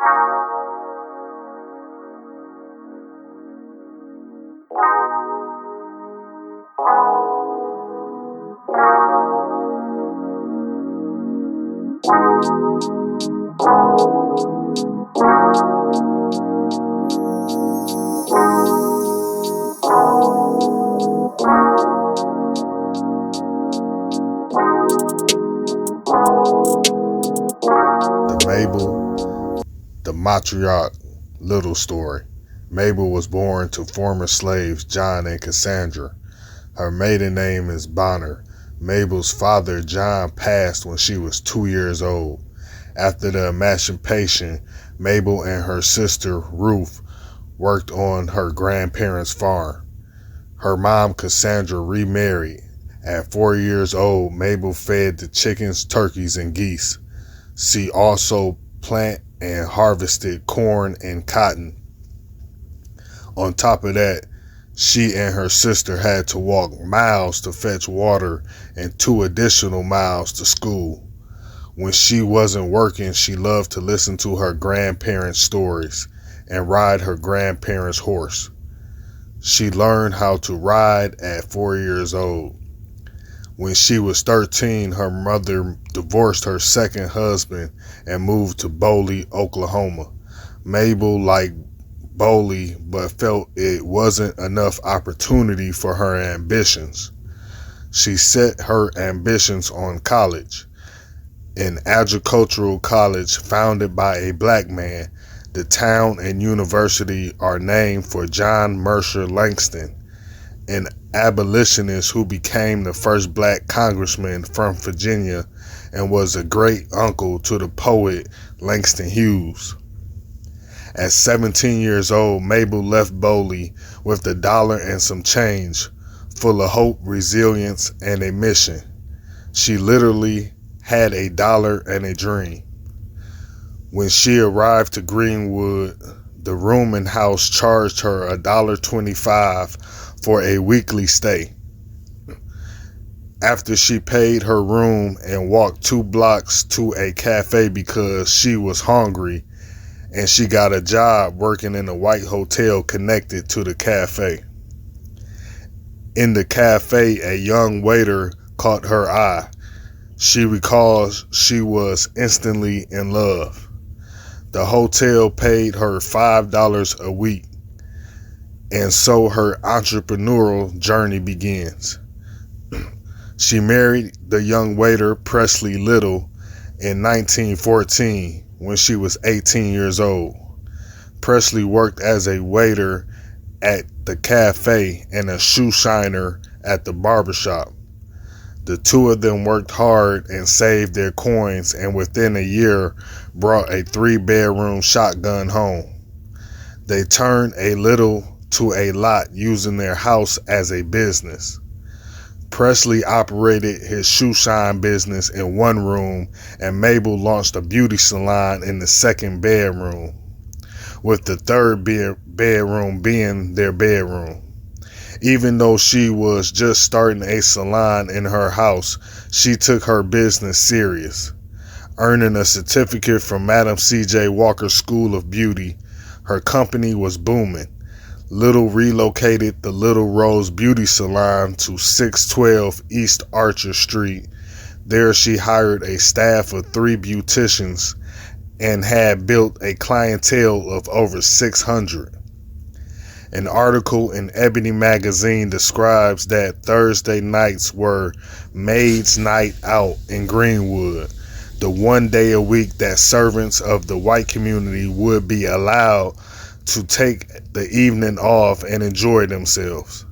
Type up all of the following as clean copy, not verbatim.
The Mabel, the Matriarch Little Story. Mabel was born to former slaves John and Cassandra. Her maiden name is Bonner. Mabel's father, John, passed when she was 2 years old. After the emancipation, Mabel and her sister, Ruth, worked on her grandparents' farm. Her mom, Cassandra, remarried. At 4 years old, Mabel fed the chickens, turkeys, and geese. She also planted and harvested corn and cotton. On top of that, she and her sister had to walk miles to fetch water and 2 additional miles to school. When she wasn't working, she loved to listen to her grandparents' stories and ride her grandparents' horse. She learned how to ride at 4 years old. When she was 13, her mother divorced her second husband and moved to Boley, Oklahoma. Mabel liked Boley, but felt it wasn't enough opportunity for her ambitions. She set her ambitions on college. An agricultural college founded by a black man, the town and university are named for John Mercer Langston, an abolitionist who became the first black congressman from Virginia and was a great uncle to the poet Langston Hughes. At 17 years old, Mabel left Boley with $1 and some change, full of hope, resilience, and a mission. She literally had $1 and a dream. When she arrived to Greenwood, the rooming house charged her $1.25 for a weekly stay. After she paid her room and walked 2 blocks to a cafe because she was hungry, and she got a job working in a white hotel connected to the cafe. In the cafe, a young waiter caught her eye. She recalls she was instantly in love. The hotel paid her $5 a week, and so her entrepreneurial journey begins. She married the young waiter Presley Little in 1914 when she was 18 years old. Presley worked as a waiter at the cafe and a shoe shiner at the barbershop. The two of them worked hard and saved their coins, and within a year brought a 3-bedroom shotgun home. They turned a little to a lot using their house as a business. Presley operated his shoe shine business in one room, and Mabel launched a beauty salon in the 2nd bedroom, with the 3rd bedroom being their bedroom. Even though she was just starting a salon in her house, she took her business serious. Earning a certificate from Madam C.J. Walker's School of Beauty, her company was booming. Little relocated the Little Rose Beauty Salon to 612 East Archer Street. There she hired a staff of 3 beauticians and had built a clientele of over 600. An article in Ebony magazine describes that Thursday nights were Maid's Night Out in Greenwood, the one day a week that servants of the white community would be allowed to take the evening off and enjoy themselves.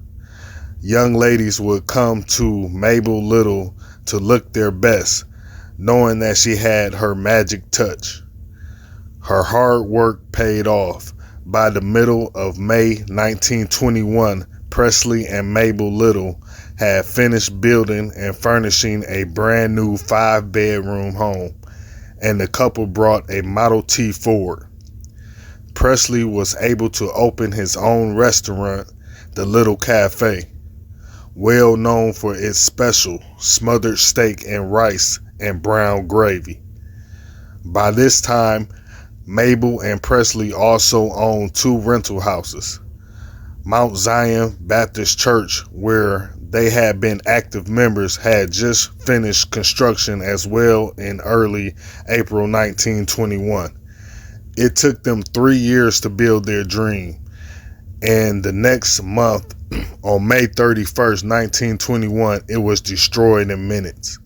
Young ladies would come to Mabel Little to look their best, knowing that she had her magic touch. Her hard work paid off. By the middle of May 1921, Presley and Mabel Little had finished building and furnishing a brand new 5-bedroom home, and the couple brought a Model T Ford. Presley was able to open his own restaurant, the Little Cafe, well known for its special smothered steak and rice and brown gravy. By this time, Mabel and Presley also owned 2 rental houses. Mount Zion Baptist Church, where they had been active members, had just finished construction as well in early April 1921. It took them 3 years to build their dream, and the next month, on May 31st, 1921, it was destroyed in minutes.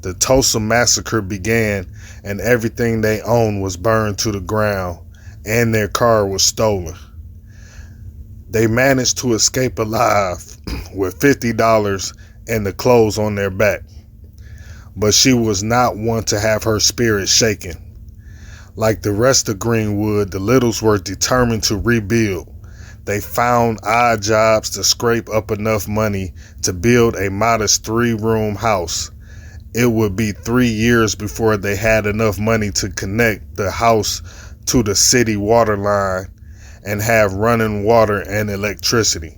The Tulsa Massacre began, and everything they owned was burned to the ground, and their car was stolen. They managed to escape alive with $50 and the clothes on their back. But she was not one to have her spirit shaken. Like the rest of Greenwood, the Littles were determined to rebuild. They found odd jobs to scrape up enough money to build a modest 3-room house. It would be 3 years before they had enough money to connect the house to the city water line and have running water and electricity.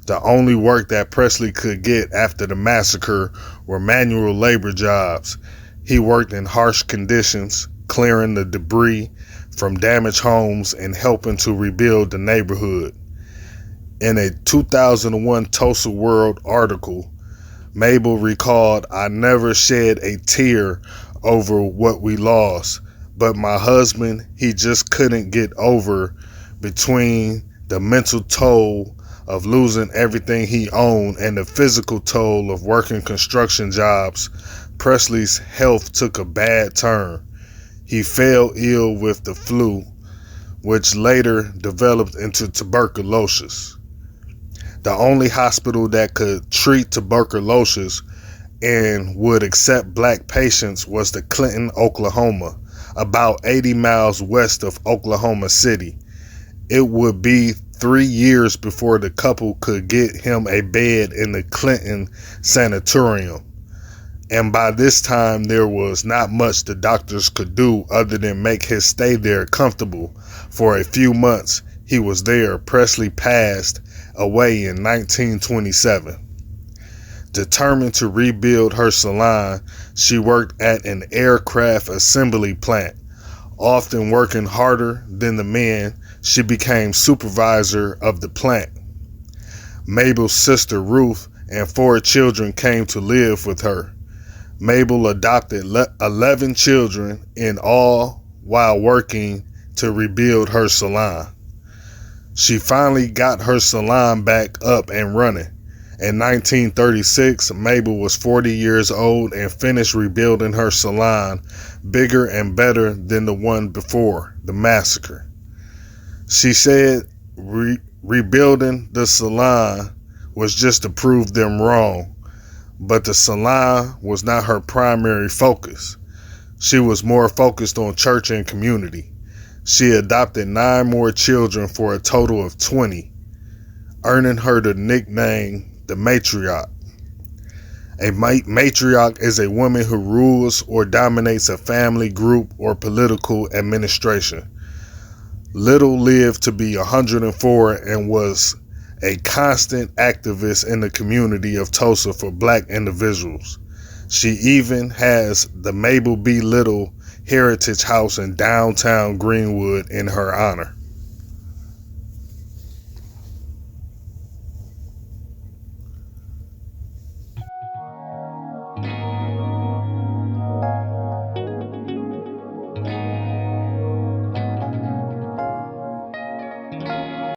The only work that Presley could get after the massacre were manual labor jobs. He worked in harsh conditions, clearing the debris from damaged homes and helping to rebuild the neighborhood. In a 2001 Tulsa World article, Mabel recalled, "I never shed a tear over what we lost, but my husband, he just couldn't get over between the mental toll of losing everything he owned and the physical toll of working construction jobs. Presley's health took a bad turn. He fell ill with the flu, which later developed into tuberculosis. The only hospital that could treat tuberculosis and would accept black patients was the Clinton, Oklahoma, about 80 miles west of Oklahoma City. It would be 3 years before the couple could get him a bed in the Clinton sanatorium. And by this time, there was not much the doctors could do other than make his stay there comfortable. For a few months, he was there. Presley passed away in 1927. Determined to rebuild her salon, she worked at an aircraft assembly plant. Often working harder than the men, she became supervisor of the plant. Mabel's sister Ruth and 4 children came to live with her. Mabel adopted 11 children in all while working to rebuild her salon. She finally got her salon back up and running. In 1936, Mabel was 40 years old and finished rebuilding her salon, bigger and better than the one before the massacre. She said rebuilding the salon was just to prove them wrong, but the salon was not her primary focus. She was more focused on church and community. She adopted 9 more children for a total of 20, earning her the nickname the Matriarch. A matriarch is a woman who rules or dominates a family, group, or political administration. Little lived to be 104 and was a constant activist in the community of Tulsa for black individuals. She even has the Mabel B. Little Heritage House in downtown Greenwood in her honor.